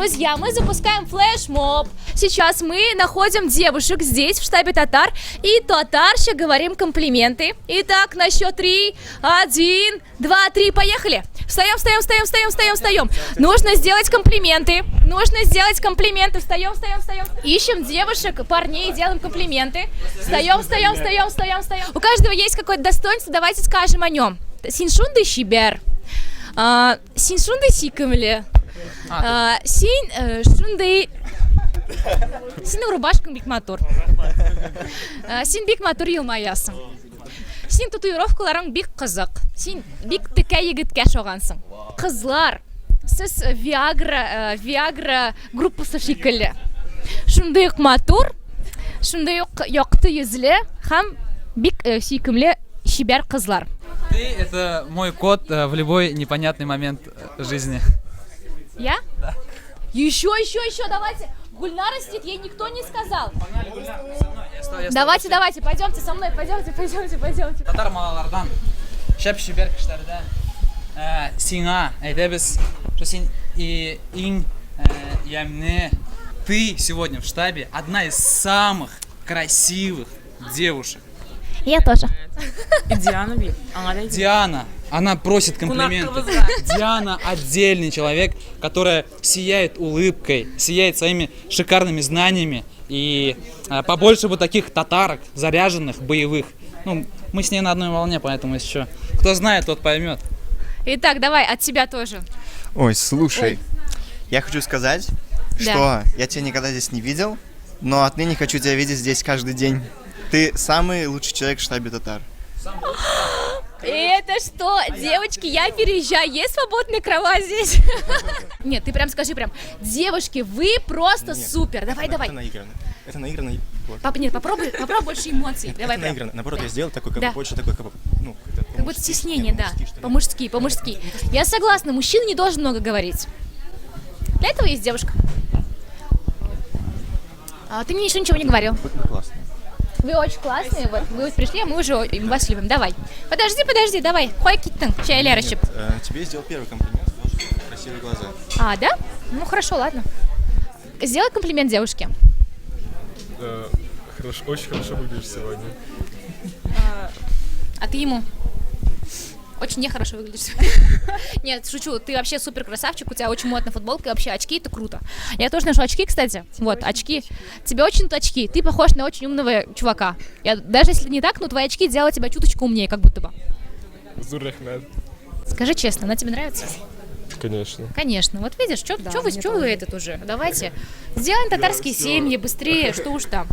Друзья, мы запускаем флешмоб. Сейчас мы находим девушек здесь, в штабе татар, и татарще говорим комплименты. Итак, на счет 3. 1, 2, 3, поехали. Встаем, встаем, встаем, встаем, встаем, встаем. Нужно сделать комплименты. Нужно сделать комплименты. Встаем, встаем, встаем. Ищем девушек, парней, делаем комплименты. Встаем, встаем, встаем, встаем, встаем. У каждого есть какое-то достоинство, давайте скажем о нем. Синшунды щибер. Синшунды сикамле. Син шунды. Синің рубашкаң бик матур. Син бик матур елмаясың. Син татуировкаларың бик қызық. Син бик текә егеткә шогансың. Кызлар, сез Viagra группасы шикелле. Шундый ук матур, шундый ук якты йөзле һәм бик сөйкемле чибәр кызлар. Ты — это мой кот в любой непонятный момент жизни. Я? Да. Еще, давайте. Гульнара сидит, ей никто не сказал. Давайте, пойдемте со мной, пойдемте. Татар малалардан, шәп шибәр кешеләрдә сиңа әйтәбез, что син иң ямне. Ты сегодня в штабе одна из самых красивых девушек. Я тоже. Диана, она просит комплименты. Диана отдельный человек, которая сияет улыбкой, сияет своими шикарными знаниями. И побольше вот таких татарок, заряженных, боевых. Ну, мы с ней на одной волне, поэтому еще кто знает, тот поймет. Итак, давай, от тебя тоже. Ой, слушай, я хочу сказать, что я тебя никогда здесь не видел, но отныне хочу тебя видеть здесь каждый день. Ты самый лучший человек в штабе татар. Это что, девочки, я переезжаю, есть свободная кровать здесь? Нет, ты прям скажи, девушки, вы просто супер, давай. Это наигранно. Папа, нет, попробуй больше эмоций, давай. Это наигранно, наоборот, я сделал такой, как больше такой, как будто стеснение, да, по-мужски. Я согласна, мужчина не должен много говорить. Для этого есть девушка. Ты мне еще ничего не говорил. Вы классные. Вы очень классные, вот, вы пришли, а мы уже вас любим, давай. Подожди, давай, хой киттың, чайлар ішіп. Тебе сделал первый комплимент, красивые глаза. Да? Ну хорошо, ладно. Сделай комплимент девушке. Очень хорошо выглядишь сегодня. А ты ему? Очень нехорошо выглядишь. Нет, шучу, ты вообще супер красавчик, у тебя очень модная футболка и вообще очки, это круто. Я тоже ношу очки, кстати, вот, очки. Тебе очень идут очки, ты похож на очень умного чувака. Даже если не так, но твои очки делают тебя чуточку умнее, как будто бы. Зуррахмет. Скажи честно, она тебе нравится? Конечно. Вот видишь, что вы этот уже? Давайте, сделаем татарские семьи быстрее, что уж там.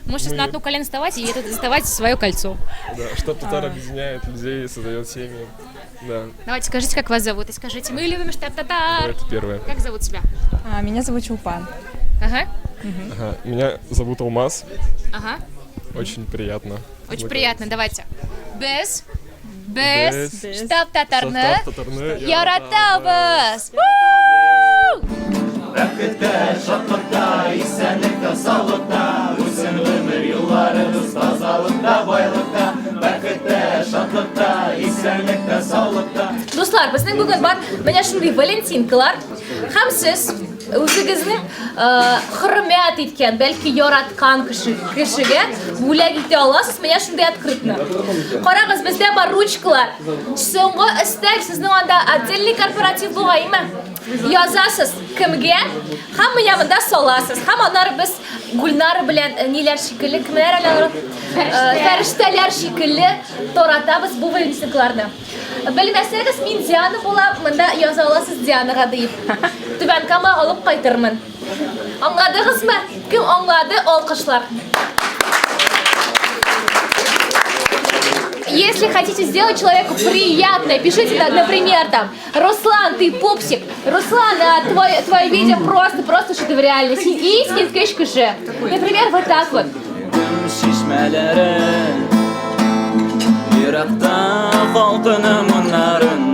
Можешь на одну колено вставать и доставать свое кольцо. Да, штаб татар объединяет людей, создает семьи. Да. Давайте, скажите, как вас зовут, и скажите, мы любим штаб татар. Это первое. Как зовут тебя? Меня зовут Чулпан. Ага. Меня зовут Алмаз. Ага. Очень приятно. Очень приятно, давайте. Без штаб татарны яратабыз. Бәхеткә, шатлыкта, исәнлектә, саулыкта, үтсен гомер елларыбыз тазалыкта, байлыкта. Бәхеткә, шатлыкта, исәнлектә, саулыкта. Дуслар, безнең бүген бар менә шундый валентинкалар. Һәм сез үзегезне хөрмәт иткән, бәлки яраткан кешегә бүләк итә аласыз менә шундый открытны. Карагыз, бездә бар ручкалар. Соңгы истәк сезнең анда отдельный корпоратив булгаймы? Язасыз кемгә, һәм менә монда саласыз. Һәм аннары без Гульнара белән ниләр шикелле, кемнәр алар, фәрештәләр шикелле таратабыз бу валентинкаларны. Белмәсәгез, мин Диана булам, монда яза аласыз Дианага дип. Түбәнкама алып кайтырмын. Аңладыгызмы? Кем аңлады? Алкышлар. Если хотите сделать человеку приятное, пишите, например, там, Руслан, ты пупсик, Руслан, твое видео просто шедеврально, и скидка же. Например, вот так вот. Шишмәләре, йөрәктә калтыны моннарын.